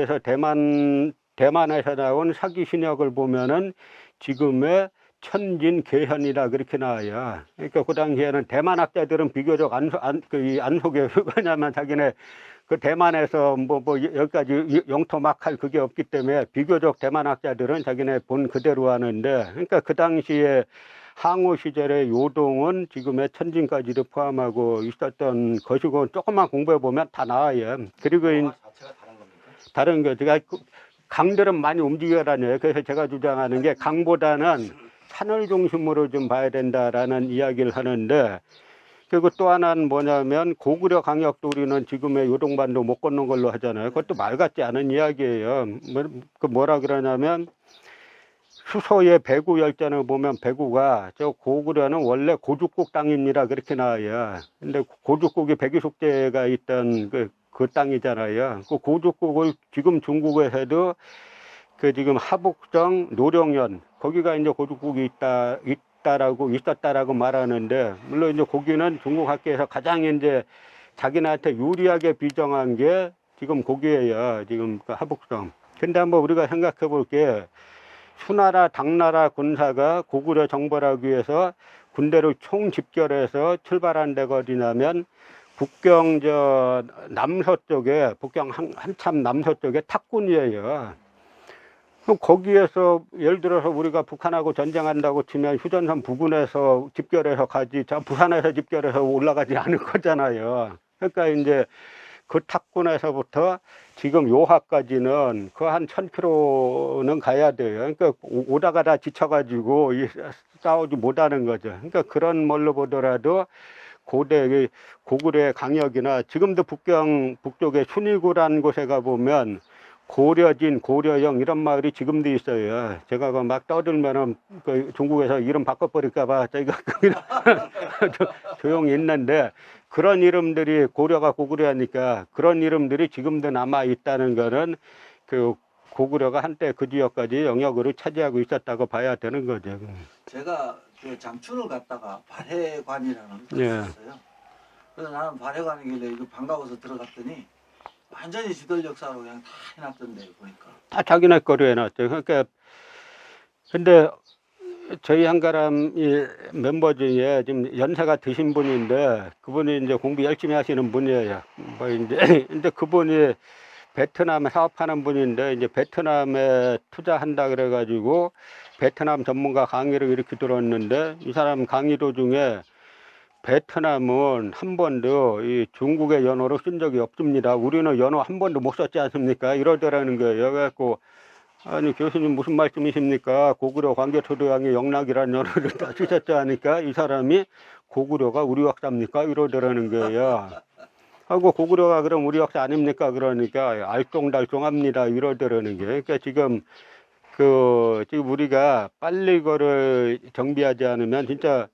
고구려에서 대만에서 나온 사기 신역을 보면은 지금의 천진 개현이라 그렇게 나와요. 그러니까 그 당시에는 대만 학자들은 비교적 안 속여요. 왜냐면 자기네 그 대만에서 뭐 여기까지 영토 막 할 그게 없기 때문에 비교적 대만 학자들은 자기네 본 그대로 하는데, 그러니까 그 당시에 항우 시절의 요동은 지금의 천진까지도 포함하고 있었던 것이고, 조금만 공부해 보면 다 나와요. 그리고 자체가 다른 겁니까? 다른 거 제가 강들은 많이 움직여 다녀요. 그래서 제가 주장하는 게 강보다는 산을 중심으로 좀 봐야 된다라는 이야기를 하는데, 그리고 또 하나는 뭐냐면 고구려 강역도 우리는 지금의 요동반도 못 걷는 걸로 하잖아요. 그것도 말 같지 않은 이야기예요. 뭐라 그러냐면 수서의 배구 열전을 보면 배구가 저 고구려는 원래 고죽국 땅입니다 그렇게 나와요. 근데 고죽국이 백이숙제가 있던 그 땅이잖아요. 그 고죽국을 지금 중국에서도 그 지금 하북정 노령현 거기가 이제 고죽국이 있었다라고 말하는데, 물론 이제 거기는 중국 학계에서 가장 이제 자기네한테 유리하게 비정한 게 지금 거기에요. 지금 그 하북정. 근데 한번 우리가 생각해 볼게, 수나라 당나라 군사가 고구려 정벌하기 위해서 군대를 총 집결해서 출발한 데가 어디냐면 북경 저 남서쪽에, 북경 한참 남서쪽에 탁군이에요. 그럼 거기에서 예를 들어서 우리가 북한하고 전쟁한다고 치면 휴전선 부근에서 집결해서 가지, 저 부산에서 집결해서 올라가지 않을 거잖아요. 그러니까 이제 그 탁군에서부터 지금 요하까지는 그 한 1000km는 가야 돼요. 그러니까 오다가 다 지쳐가지고 싸우지 못하는 거죠. 그러니까 그런 뭘로 보더라도 고대 고구려의 강역이나 지금도 북경 북쪽에 순위구라는 곳에 가보면 고려진, 고려영 이런 마을이 지금도 있어요. 제가 막 떠들면은 그 중국에서 이름 바꿔버릴까봐 저희가 조용히 있는데, 그런 이름들이 고려가 고구려니까 그런 이름들이 지금도 남아 있다는 거는 그 고구려가 한때 그 지역까지 영역으로 차지하고 있었다고 봐야 되는 거죠. 제가 그 장춘을 갔다가 발해관이라는 곳을 예. 갔어요. 그래서 나는 발해관이길래 이거 반가워서 들어갔더니 완전히 지도적 역사로 그냥 다 해놨던데 보니까. 다 자기네 거로 해놨죠. 그러니까 근데 저희 한가람 이 멤버 중에 지금 연세가 드신 분인데, 그분이 이제 공부 열심히 하시는 분이에요. 뭐 이제 근데 그분이 베트남에 사업하는 분인데, 이제 베트남에 투자한다 그래가지고 베트남 전문가 강의를 이렇게 들었는데, 이 사람 강의 도중에 베트남은 한 번도 이 중국의 연어를 쓴 적이 없습니다. 우리는 연어 한 번도 못 썼지 않습니까? 이러더라는 거예요. 그래갖고 아니 교수님 무슨 말씀이십니까? 고구려 광개토대왕의 영락이라는 연어를 다 쓰셨지 하니까 이 사람이 고구려가 우리 역사입니까? 이러더라는 거예요. 하고 고구려가 그럼 우리 역사 아닙니까? 그러니까 알쏭달쏭합니다. 이러더라는 게. 그러니까 지금 지금 우리가 빨리 이거를 정비하지 않으면 진짜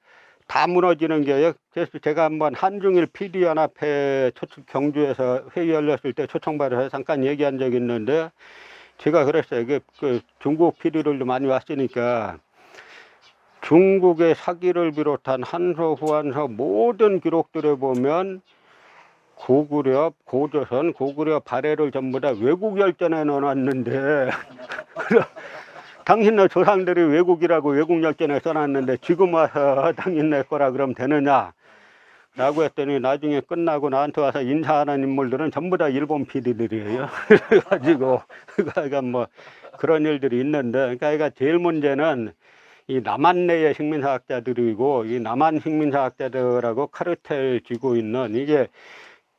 다 무너지는 게요. 그래서 제가 한번 한중일 PD연합회 경주에서 회의 열렸을 때 초청받아서 잠깐 얘기한 적이 있는데, 제가 그랬어요. 그 중국 PD들도 많이 왔으니까 중국의 사기를 비롯한 한서, 후한서 모든 기록들에 보면 고구려, 고조선, 고구려 발해를 전부 다 외국 열전에 넣어놨는데 당신네 조상들이 외국이라고 외국 열전에 써놨는데 지금 와서 당신네 거라 그러면 되느냐 라고 했더니, 나중에 끝나고 나한테 와서 인사하는 인물들은 전부 다 일본 PD들이에요. 그래가지고 그러니까 뭐 그런 일들이 있는데, 그러니까 제일 문제는 이 남한 내의 식민사학자들이고 이 남한 식민사학자들하고 카르텔 쥐고 있는, 이게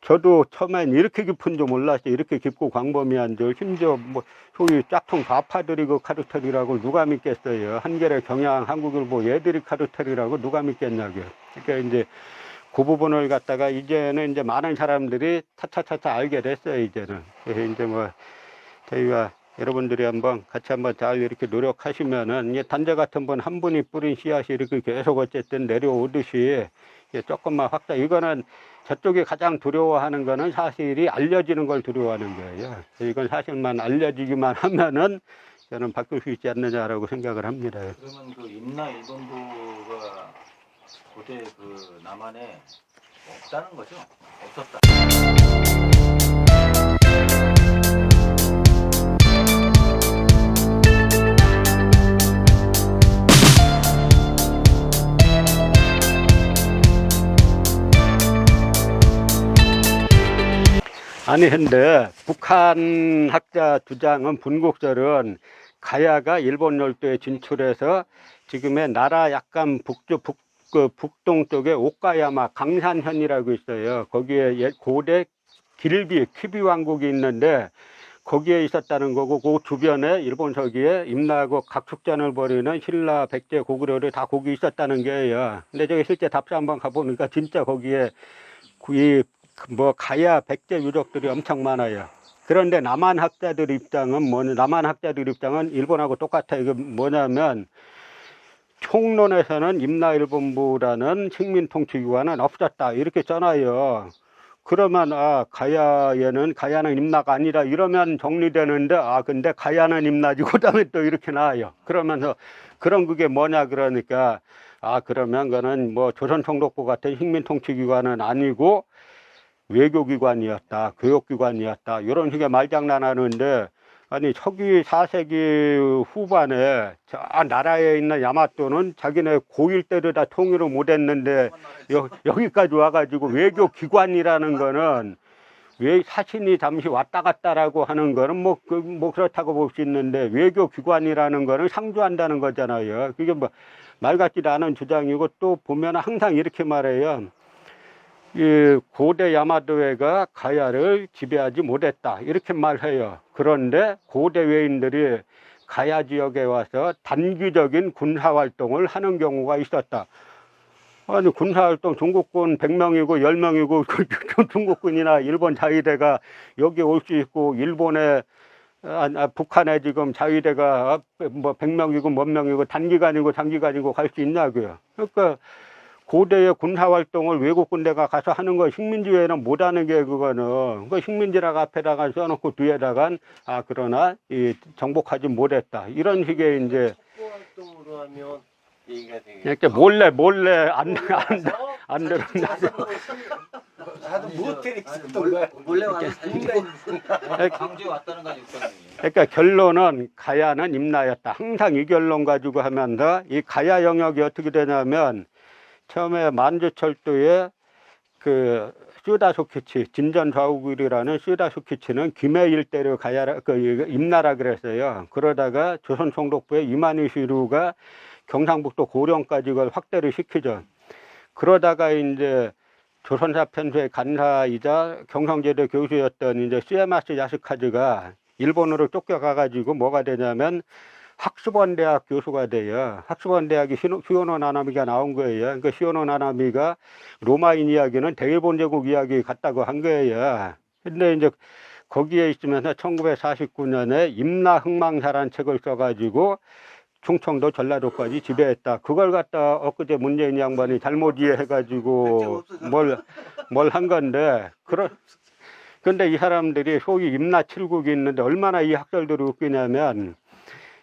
저도 처음엔 이렇게 깊은 줄 몰랐어요. 이렇게 깊고 광범위한 줄. 심지어 뭐 소위 짝퉁 좌파들이 그 카르텔이라고 누가 믿겠어요. 한겨레, 경향, 한국일보 얘들이 카르텔이라고 누가 믿겠냐고요. 그러니까 이제 그 부분을 갖다가 이제는 이제 많은 사람들이 차차차차 알게 됐어요. 이제는. 그래서 이제 뭐 저희가 여러분들이 같이 한번 잘 이렇게 노력하시면은, 이제 단자 같은 분 한 분이 뿌린 씨앗이 이렇게 계속 어쨌든 내려오듯이 조금만 확장, 이거는 저쪽이 가장 두려워하는 거는 사실이 알려지는 걸 두려워하는 거예요. 이건 사실만 알려지기만 하면은 저는 바꿀 수 있지 않느냐라고 생각을 합니다. 그러면 그 임나 일본도가 고대 그 남한에 없다는 거죠? 없었다. 아니 근데 북한 학자 주장은 분국설은 가야가 일본 열도에 진출해서 지금의 나라 약간 북동 쪽에 오카야마 강산현이라고 있어요. 거기에 고대 퀴비 왕국이 있는데 거기에 있었다는 거고, 그 주변에 일본 서기에 임나하고 각축전을 벌이는 신라, 백제, 고구려를 다 거기 있었다는 게예요. 근데 저기 실제 답사 한번 가보니까 진짜 거기에 가야 백제 유적들이 엄청 많아요. 그런데 남한 학자들 입장은 일본하고 똑같아요. 이거 뭐냐면 총론에서는 임나일본부라는 식민통치기관은 없었다 이렇게 써놔요. 그러면 가야는 임나가 아니라 이러면 정리되는데 근데 가야는 임나지 그다음에 또 이렇게 나와요. 그러면서 그런 그게 뭐냐 그러니까 그러면 그거는 뭐 조선총독부 같은 식민통치기관은 아니고 외교기관이었다, 교육기관이었다 이런 식의 말장난하는데, 아니 서기 4세기 후반에 저 나라에 있는 야마토는 자기네 고일 때도 다 통일을 못했는데 여기까지 와가지고 외교기관이라는 거는 왜 사신이 잠시 왔다 갔다라고 하는 거는 뭐 그렇다고 볼 수 있는데, 외교기관이라는 거는 상주한다는 거잖아요. 그게 뭐 말 같지도 않은 주장이고, 또 보면 항상 이렇게 말해요. 이 고대 야마도회가 가야를 지배하지 못했다 이렇게 말해요. 그런데 고대 외인들이 가야 지역에 와서 단기적인 군사활동을 하는 경우가 있었다. 아니 군사활동 중국군 100명이고 10명이고 중국군이나 일본 자위대가 여기 올 수 있고, 일본에 북한에 지금 자위대가 뭐 100명이고 몇 명이고 단기간이고 장기간이고 갈 수 있냐고요. 그러니까 고대의 군사활동을 외국 군대가 가서 하는 거 식민지회는 못하는 게 그거는 그 식민지라고 앞에다가 써놓고 뒤에다가 그러나 이 정복하지 못했다 이런 식의 이제 첩보활동으로 하면 얘기가 되게 이렇게 몰래 안 들었나. 나도 모텔 있었던 거야. 원래 와서 살리고 광주에 왔다는 건 있거든요. 그러니까 결론은 가야는 임나였다. 항상 이 결론 가지고 하면서 이 가야 영역이 어떻게 되냐면, 처음에 만주철도에 그 슈다소키치 진전 좌우길이라는 슈다소키치는 김해 일대로 임나라 그랬어요. 그러다가 조선 총독부의 이만희시루가 경상북도 고령까지 그걸 확대를 시키죠. 그러다가 이제 조선사 편수의 간사이자 경성제대 교수였던 이제 시에마스 야스카즈가 일본으로 쫓겨가가지고 뭐가 되냐면 학수본 대학 교수가 돼요. 학수본 대학이 시오노 나나미가 나온 거예요. 그러니까 시오노 나나미가 로마인 이야기는 대일본 제국 이야기 같다고 한 거예요. 근데 이제 거기에 있으면서 1949년에 임나흥망사라는 책을 써가지고 충청도 전라도까지 지배했다. 그걸 갖다 엊그제 문재인 양반이 잘못 이해해가지고 뭘 한 건데, 그런데 이 사람들이 소위 임나칠국이 있는데 얼마나 이 학설들이 웃기냐면,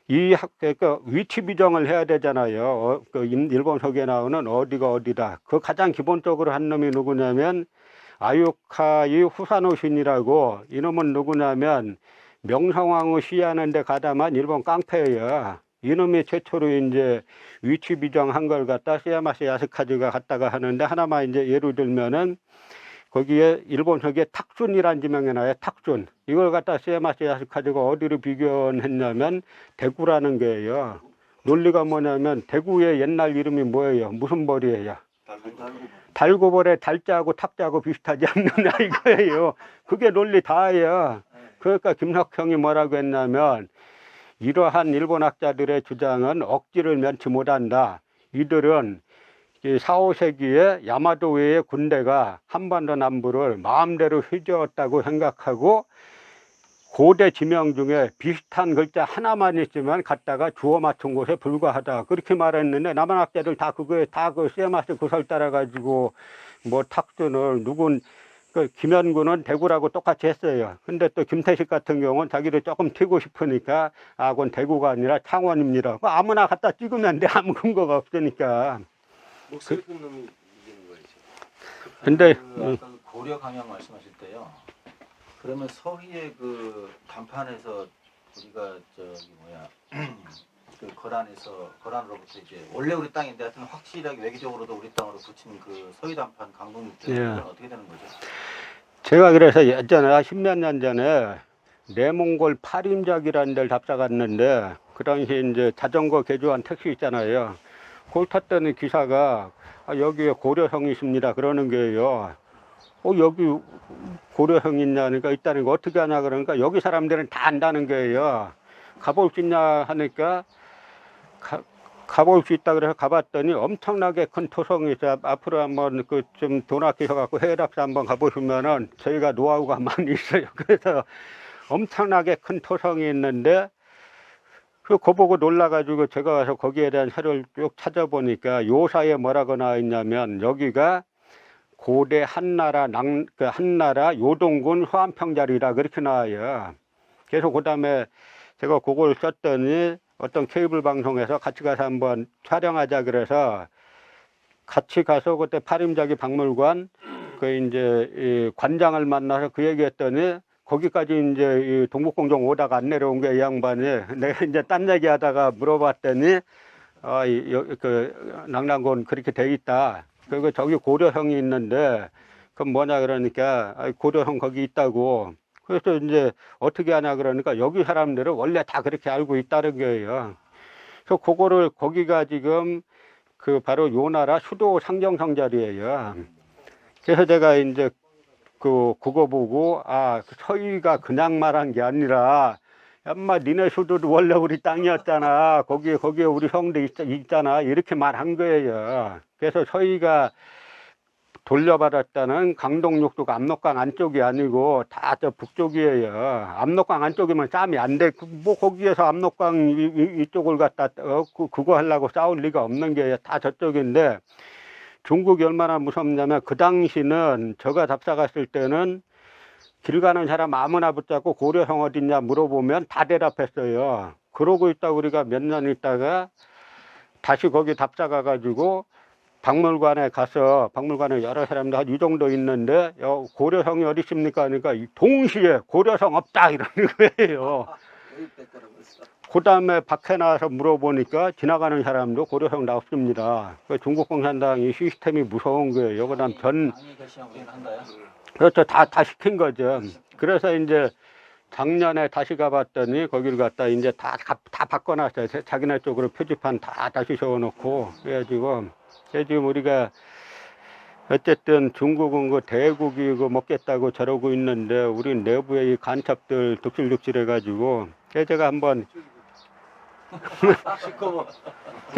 그러니까 위치 비정을 해야 되잖아요. 일본 서기에 나오는 어디가 어디다. 그 가장 기본적으로 한 놈이 누구냐면 아유카이 후사노신이라고, 이놈은 누구냐면 명성황후 시하는데 가담한 일본 깡패예요. 이놈이 최초로 이제 위치 비정한 걸 갖다 시야마시 야스카즈가 갖다가 하는데, 하나만 이제 예를 들면은 거기에 일본 서기에 탁순이라는 지명이 나와요. 탁순. 이걸 갖다 시에마시 야스카즈가 어디로 비교했냐면 대구라는 거예요. 논리가 뭐냐면 대구의 옛날 이름이 뭐예요? 무슨 벌이에요? 달구벌에 달자하고 탁자하고 비슷하지 않느냐 이거예요. 그게 논리 다예요. 그러니까 김석형이 뭐라고 했냐면, 이러한 일본 학자들의 주장은 억지를 면치 못한다. 이들은 4, 5세기에 야마도 외의 군대가 한반도 남부를 마음대로 휘저었다고 생각하고, 고대 지명 중에 비슷한 글자 하나만 있으면 갖다가 주워 맞춘 것에 불과하다 그렇게 말했는데, 남한 학자들 다 그거에 그 시에마스 구설 따라가지고 뭐 탁순을 김현구는 대구라고 똑같이 했어요. 근데 또 김태식 같은 경우는 자기를 조금 튀고 싶으니까 그건 대구가 아니라 창원입니다. 아무나 갖다 찍으면 돼. 아무 근거가 없으니까. 목소리 큰 놈이 이기는 거지. 근데 아까 고려 강양 말씀하실 때요. 그러면 서희의 그 단판에서 우리가 그 거란으로부터 이제 원래 우리 땅인데 하여튼 확실하게 외교적으로도 우리 땅으로 붙인 그 서희 단판 강동육대는 예. 어떻게 되는 거죠? 제가 그래서 예전에 10몇 년 전에 내몽골 파림작이라는 데를 답사 갔는데 그 당시 이제 자전거 개조한 택시 있잖아요. 그걸 탔더니 기사가 여기에 고려성이 있습니다 그러는 거예요. 여기 고려성 있냐니까 있다는 거 어떻게 하냐 그러니까 여기 사람들은 다 안다는 거예요. 가볼 수 있냐 하니까 가볼 수 있다 그래서 가봤더니 엄청나게 큰 토성이 있어요. 앞으로 한번 그 좀 돈 아끼셔 갖고 해외답사 한번 가보시면은 저희가 노하우가 많이 있어요. 그래서 엄청나게 큰 토성이 있는데 그거 보고 놀라가지고 제가 와서 거기에 대한 자료를 쭉 찾아보니까 요사에 뭐라고 나와 있냐면 여기가 고대 한나라 한나라 요동군 후한평자리라 그렇게 나와요. 그래서 그 다음에 제가 그걸 썼더니 어떤 케이블 방송에서 같이 가서 한번 촬영하자 그래서 같이 가서 그때 파림자기 박물관 그 이제 이 관장을 만나서 그 얘기했더니 거기까지 이제 이 동북공정 오다가 안 내려온 게 이 양반이 내가 이제 딴 얘기하다가 물어봤더니 그 낙랑군 그렇게 돼 있다. 그리고 저기 고려성이 있는데 그건 뭐냐 그러니까 고려성 거기 있다고. 그래서 이제 어떻게 하냐 그러니까 여기 사람들은 원래 다 그렇게 알고 있다는 거예요. 그래서 그거를 거기가 지금 그 바로 요 나라 수도 상정성 자리예요. 그래서 제가 이제 그거 보고 서희가 그냥 말한 게 아니라 엄마 니네 수도도 원래 우리 땅이었잖아. 거기에 우리 형도 있잖아. 이렇게 말한 거예요. 그래서 서희가 돌려받았다는 강동 육도가 압록강 안쪽이 아니고 다 저 북쪽이에요. 압록강 안쪽이면 싸움이 안 돼. 뭐 거기에서 압록강 이쪽을 갖다 그거 하려고 싸울 리가 없는 게 다 저쪽인데 중국이 얼마나 무섭냐면 그 당시는 제가 답사 갔을 때는 길 가는 사람 아무나 붙잡고 고려성 어딨냐 물어보면 다 대답했어요. 그러고 있다 우리가 몇 년 있다가 다시 거기 답사 가가지고 박물관에 가서 박물관에 여러 사람들 한 이 정도 있는데 고려성이 어디 있습니까? 그러니까 동시에 고려성 없다 이러는 거예요. 그 다음에 밖에 나와서 물어보니까 지나가는 사람도 고려성 나 없습니다. 중국 공산당이 시스템이 무서운 거예요. 그 다음 당이 결심하고 한다요? 그렇죠. 다 시킨 거죠. 그래서 이제 작년에 다시 가봤더니 거기를 갔다 이제 다 바꿔놨어요. 자기네 쪽으로 표지판 다 다시 세워놓고 그래가지고 지금 우리가 어쨌든 중국은 그 대국이 그 먹겠다고 저러고 있는데 우리 내부의 이 간첩들 득실득실해가지고 제가 한번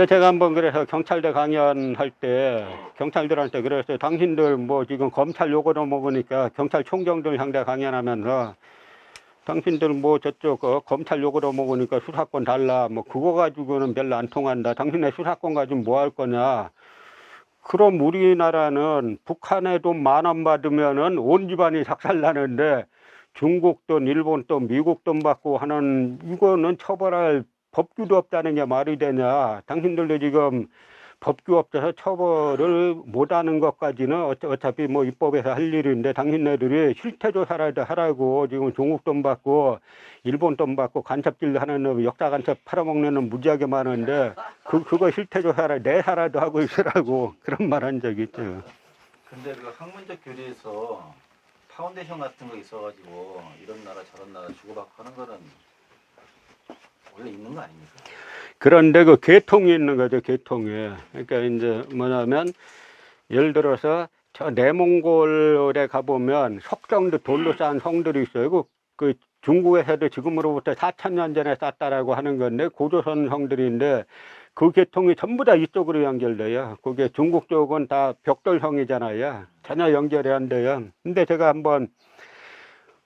제가 한번 그래서 경찰대 강연할 때 경찰들한테 그랬어요. 당신들 뭐 지금 검찰 요거도 먹으니까 경찰총장들 상대 강연하면서 당신들 뭐 저쪽 검찰 요거도 먹으니까 수사권 달라 뭐 그거 가지고는 별로 안 통한다. 당신네 수사권 가지고 뭐 할 거냐. 그럼 우리나라는 북한에 돈 10,000원 받으면은 온 집안이 작살나는데 중국 돈, 일본 돈, 미국 돈 받고 하는 이거는 처벌할 법규도 없다는 게 말이 되냐. 당신들도 지금 법규 없어서 처벌을 못하는 것까지는 어차피 뭐 입법에서 할 일인데 당신네들이 실태조사라도 하라고 지금 중국 돈 받고 일본 돈 받고 간첩질 하는 놈 역사 간첩 팔아먹는 놈 무지하게 많은데 그거 실태조사라 내사라도 하고 있으라고 그런 말 한 적이 있죠. 근데 그 학문적 교류에서 파운데이션 같은 거 있어가지고 이런 나라 저런 나라 주고받고 하는 거는 원래 있는 거 아닙니까? 그런데 그 계통이 있는 거죠, 계통이. 그러니까 이제 뭐냐면 예를 들어서 저 내몽골에 가보면 석정도 돌로 쌓은 성들이 있어요. 그 중국에서도 지금으로부터 4,000년 전에 쌓았다라고 하는 건데 고조선 성들인데 그 계통이 전부 다 이쪽으로 연결돼요. 그게 중국 쪽은 다 벽돌성이잖아요. 전혀 연결이 안 돼요. 근데 제가 한번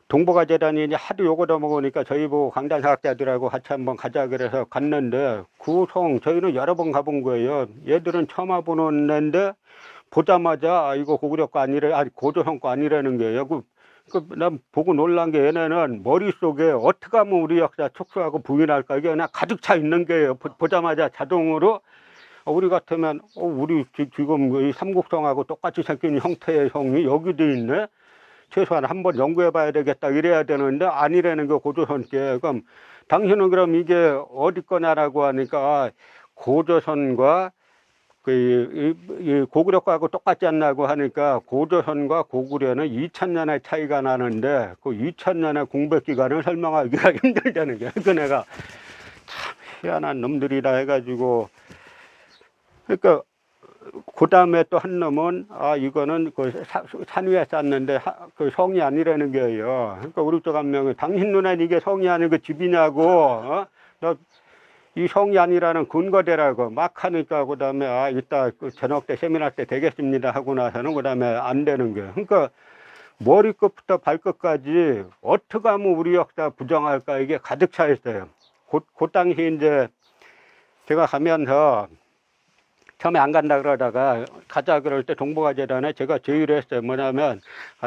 동북아 재단이 이제 하도 요거도 먹으니까 저희 보고 강단사학자들하고 같이 한번 가자 그래서 갔는데 그 성 저희는 여러 번 가본 거예요. 얘들은 처음 와보는 데인데 보자마자 이거 고구려 거 아니래, 고조선 거 아니라는 거예요. 난 보고 놀란 게 얘네는 머릿속에 어떻게 하면 우리 역사 축소하고 부인할까 이게 그냥 가득 차 있는 거예요. 보자마자 자동으로 우리 같으면 우리 지금 이 삼국성하고 똑같이 생긴 형태의 성이 여기도 있네. 최소한 한번 연구해 봐야 되겠다 이래야 되는데 아니라는 거 고조선께. 그럼 당신은 그럼 이게 어디 거냐라고 하니까 고조선과 이 고구려하고 똑같지 않냐고 하니까 고조선과 고구려는 2000년의 차이가 나는데 그 2000년의 공백 기간을 설명하기가 힘들다는 게 그 내가 참 희한한 놈들이라 해가지고 그러니까 그 다음에 또 한 놈은 이거는 그 산 위에 쌌는데 그 성이 아니라는 거예요. 그러니까 우리 쪽 한 명이 당신 눈엔 이게 성이 아니고 집이냐고 너 이 성이 아니라는 근거대라고 막 하니까 그 다음에 이따 그 저녁 때 세미나 때 되겠습니다 하고 나서는 그 다음에 안 되는 거예요. 그러니까 머리끝부터 발끝까지 어떻게 하면 우리 역사 부정할까 이게 가득 차 있어요. 그 당시 이제 제가 가면서 처음에 안 간다 그러다가 가자 그럴 때 동북아재단에 제가 제의를 했어요. 뭐냐면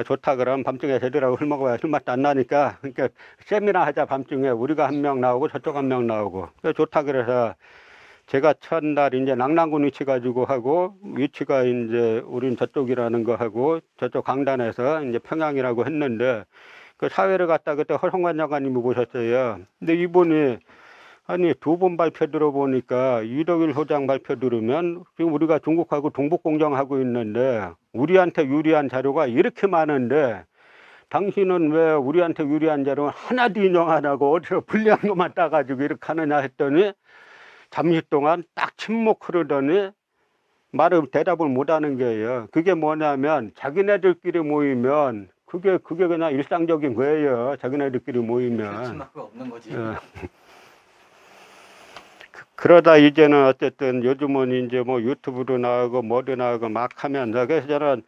좋다 그러면 밤중에 제대로 술 먹어야 술맛도 안 나니까 그러니까 세미나 하자 밤중에 우리가 한 명 나오고 저쪽 한 명 나오고 좋다 그래서 제가 첫날 이제 낙랑군 위치 가지고 하고 위치가 이제 우린 저쪽이라는 거 하고 저쪽 강단에서 이제 평양이라고 했는데 그 사회를 갔다 그때 허성관 장관님이 보셨어요. 근데 이분이 아니 두 번 발표 들어보니까 이덕일 소장 발표 들으면 지금 우리가 중국하고 동북공정하고 있는데 우리한테 유리한 자료가 이렇게 많은데 당신은 왜 우리한테 유리한 자료 하나도 인용 안 하고 어디서 불리한 것만 따가지고 이렇게 하느냐 했더니 잠시 동안 딱 침묵 흐르더니 말을 대답을 못 하는 거예요. 그게 뭐냐면 자기네들끼리 모이면 그게 그냥 일상적인 거예요. 자기네들끼리 모이면. 친구가 없는 거지. 그러다 이제는 어쨌든 요즘은 이제 뭐 유튜브도 나오고 뭐도 나오고 막 하면서 그래서 저는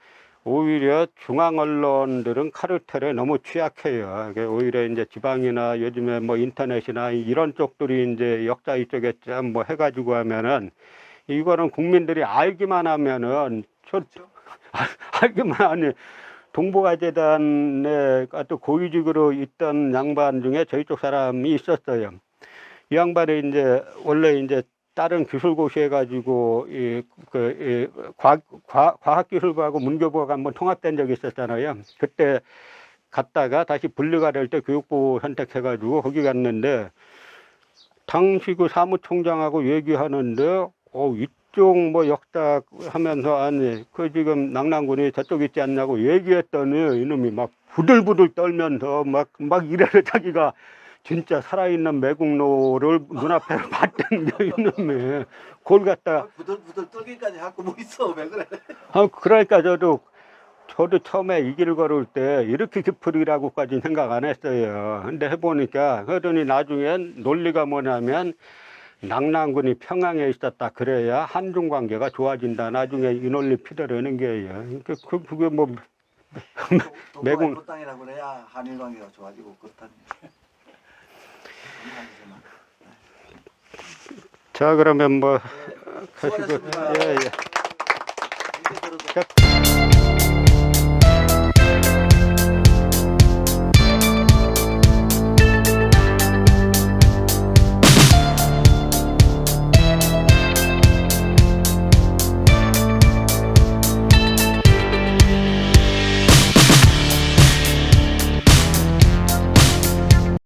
오히려 중앙 언론들은 카르텔에 너무 취약해요. 오히려 이제 지방이나 요즘에 뭐 인터넷이나 이런 쪽들이 이제 역사 이쪽에 좀 뭐 해가지고 하면은 이거는 국민들이 알기만 하면은 알기만 하니 동북아재단에 또 고위직으로 있던 양반 중에 저희 쪽 사람이 있었어요. 이 양반이 이제 원래 이제 다른 기술고시 해가지고 과학기술부하고 문교부가 한번 통합된 적이 있었잖아요. 그때 갔다가 다시 분리가 될 때 교육부 선택해가지고 거기 갔는데 당시 그 사무총장하고 얘기하는데 이쪽 뭐 역사 하면서 아니 그 지금 낙랑군이 저쪽 있지 않냐고 얘기했더니 이놈이 막 부들부들 떨면서 막 이래서 자기가 진짜 살아있는 매국노를 눈앞에 봤던 이놈이 그걸 갖다 부들부들 떨기까지 하고 뭐 있어 왜 그래? 그러니까 저도 처음에 이 길 걸을 때 이렇게 깊으리라고까지 생각 안 했어요. 근데 해보니까 그러더니 나중엔 논리가 뭐냐면 낙랑군이 평양에 있었다 그래야 한중 관계가 좋아진다. 나중에 이 논리 피더라는 거예요. 그게 뭐 매국 그 땅이라고 그래야 한일 관계가 좋아지고 그렇다니. 자 그러면 뭐 가시고 수고하셨습니다. 예. 이제 들어도